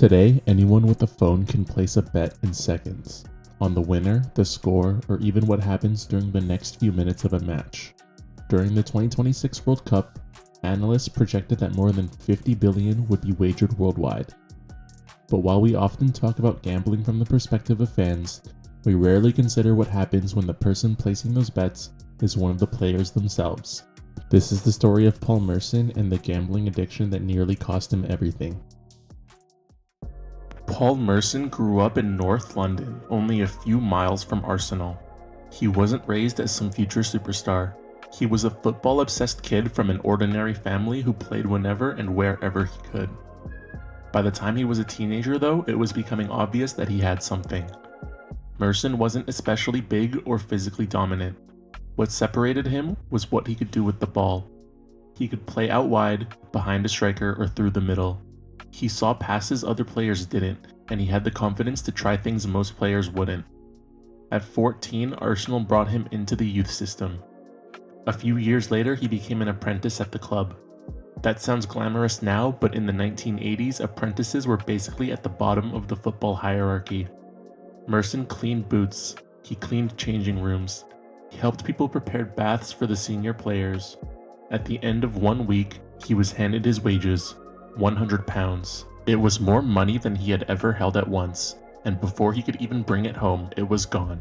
Today, anyone with a phone can place a bet in seconds on the winner, the score, or even what happens during the next few minutes of a match. During the 2026 World Cup, analysts projected that more than 50 billion would be wagered worldwide. But while we often talk about gambling from the perspective of fans, we rarely consider what happens when the person placing those bets is one of the players themselves. This is the story of Paul Merson and the gambling addiction that nearly cost him everything. Paul Merson grew up in North London, only a few miles from Arsenal. He wasn't raised as some future superstar. He was a football-obsessed kid from an ordinary family who played whenever and wherever he could. By the time he was a teenager, though, it was becoming obvious that he had something. Merson wasn't especially big or physically dominant. What separated him was what he could do with the ball. He could play out wide, behind a striker, or through the middle. He saw passes other players didn't, and he had the confidence to try things most players wouldn't. At 14, Arsenal brought him into the youth system. A few years later, he became an apprentice at the club. That sounds glamorous now, but in the 1980s, apprentices were basically at the bottom of the football hierarchy. Merson cleaned boots, he cleaned changing rooms, he helped people prepare baths for the senior players. At the end of 1 week, he was handed his wages, £100. It was more money than he had ever held at once, and before he could even bring it home, it was gone.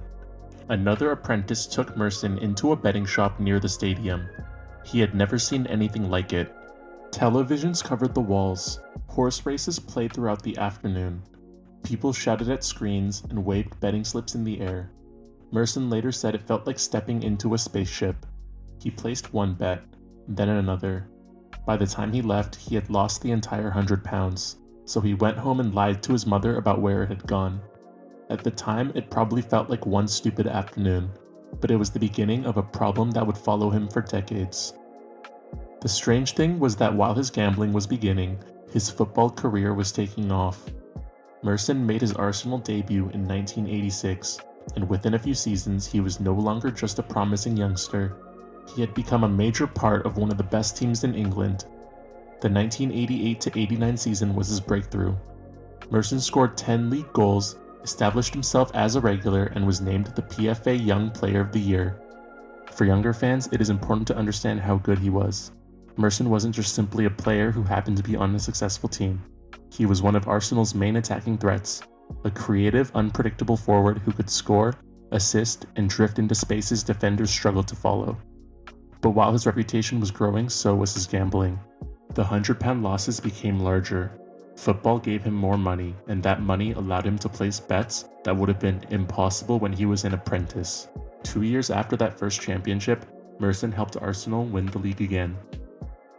Another apprentice took Merson into a betting shop near the stadium. He had never seen anything like it. Televisions covered the walls, horse races played throughout the afternoon. People shouted at screens and waved betting slips in the air. Merson later said it felt like stepping into a spaceship. He placed one bet, then another. By the time he left, he had lost the entire £100, so he went home and lied to his mother about where it had gone. At the time, it probably felt like one stupid afternoon, but it was the beginning of a problem that would follow him for decades. The strange thing was that while his gambling was beginning, his football career was taking off. Merson made his Arsenal debut in 1986, and within a few seasons, he was no longer just a promising youngster. He had become a major part of one of the best teams in England. The 1988-89 season was his breakthrough. Merson scored 10 league goals, established himself as a regular, and was named the PFA Young Player of the Year. For younger fans, it is important to understand how good he was. Merson wasn't just simply a player who happened to be on a successful team. He was one of Arsenal's main attacking threats, a creative, unpredictable forward who could score, assist, and drift into spaces defenders struggled to follow. But while his reputation was growing, so was his gambling. The £100 losses became larger. Football gave him more money, and that money allowed him to place bets that would have been impossible when he was an apprentice. 2 years after that first championship, Merson helped Arsenal win the league again.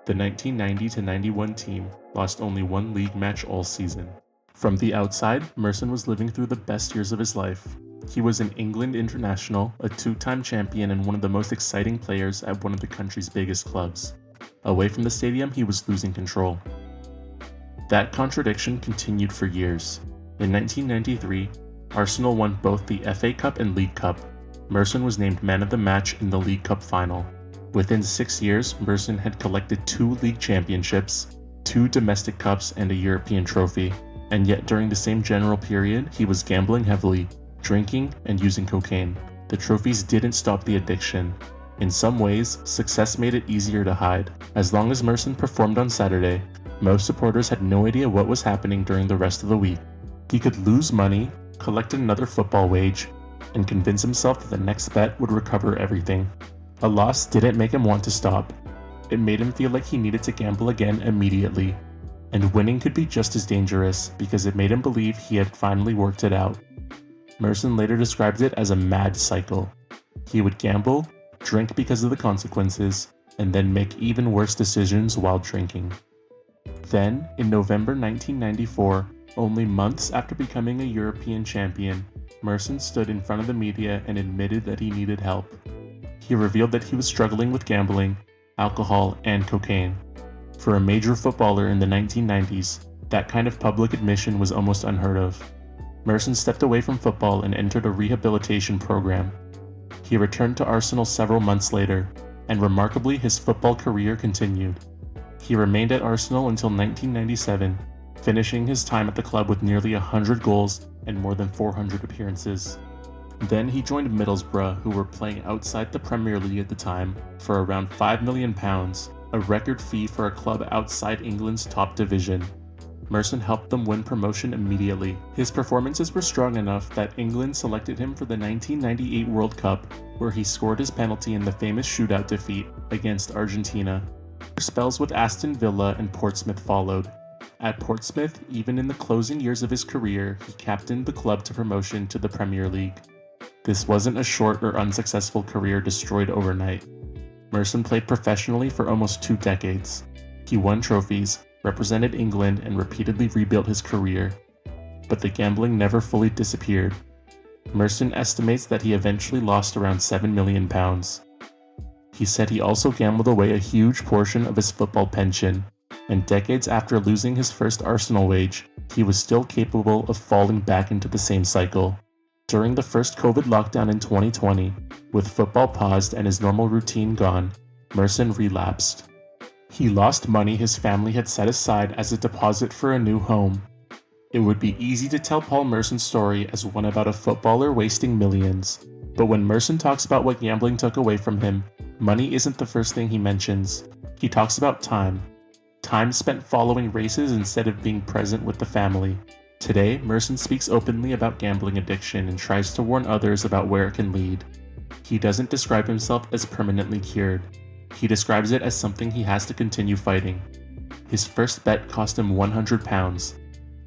The 1990-91 team lost only one league match all season. From the outside, Merson was living through the best years of his life. He was an England international, a two-time champion, and one of the most exciting players at one of the country's biggest clubs. Away from the stadium, he was losing control. That contradiction continued for years. In 1993, Arsenal won both the FA Cup and League Cup. Merson was named man of the match in the League Cup final. Within 6 years, Merson had collected 2 league championships, 2 domestic cups, and a European trophy. And yet during the same general period, he was gambling heavily, drinking, and using cocaine. The trophies didn't stop the addiction. In some ways, success made it easier to hide. As long as Merson performed on Saturday, most supporters had no idea what was happening during the rest of the week. He could lose money, collect another football wage, and convince himself that the next bet would recover everything. A loss didn't make him want to stop. It made him feel like he needed to gamble again immediately. And winning could be just as dangerous because it made him believe he had finally worked it out. Merson later described it as a mad cycle. He would gamble, drink because of the consequences, and then make even worse decisions while drinking. Then, in November 1994, only months after becoming a European champion, Merson stood in front of the media and admitted that he needed help. He revealed that he was struggling with gambling, alcohol, and cocaine. For a major footballer in the 1990s, that kind of public admission was almost unheard of. Merson stepped away from football and entered a rehabilitation program. He returned to Arsenal several months later, and remarkably his football career continued. He remained at Arsenal until 1997, finishing his time at the club with nearly 100 goals and more than 400 appearances. Then he joined Middlesbrough, who were playing outside the Premier League at the time, for around £5 million, a record fee for a club outside England's top division. Merson helped them win promotion immediately. His performances were strong enough that England selected him for the 1998 World Cup, where he scored his penalty in the famous shootout defeat against Argentina. Spells with Aston Villa and Portsmouth followed. At Portsmouth, even in the closing years of his career, he captained the club to promotion to the Premier League. This wasn't a short or unsuccessful career destroyed overnight. Merson played professionally for almost 2 decades. He won trophies, represented England, and repeatedly rebuilt his career. But the gambling never fully disappeared. Merson estimates that he eventually lost around £7 million. He said he also gambled away a huge portion of his football pension, and decades after losing his first Arsenal wage, he was still capable of falling back into the same cycle. During the first COVID lockdown in 2020, with football paused and his normal routine gone, Merson relapsed. He lost money his family had set aside as a deposit for a new home. It would be easy to tell Paul Merson's story as one about a footballer wasting millions, but when Merson talks about what gambling took away from him, money isn't the first thing he mentions. He talks about time. Time spent following races instead of being present with the family. Today, Merson speaks openly about gambling addiction and tries to warn others about where it can lead. He doesn't describe himself as permanently cured. He describes it as something he has to continue fighting. His first bet cost him £100.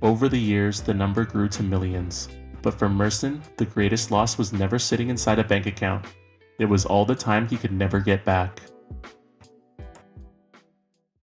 Over the years, the number grew to millions. But for Merson, the greatest loss was never sitting inside a bank account. It was all the time he could never get back.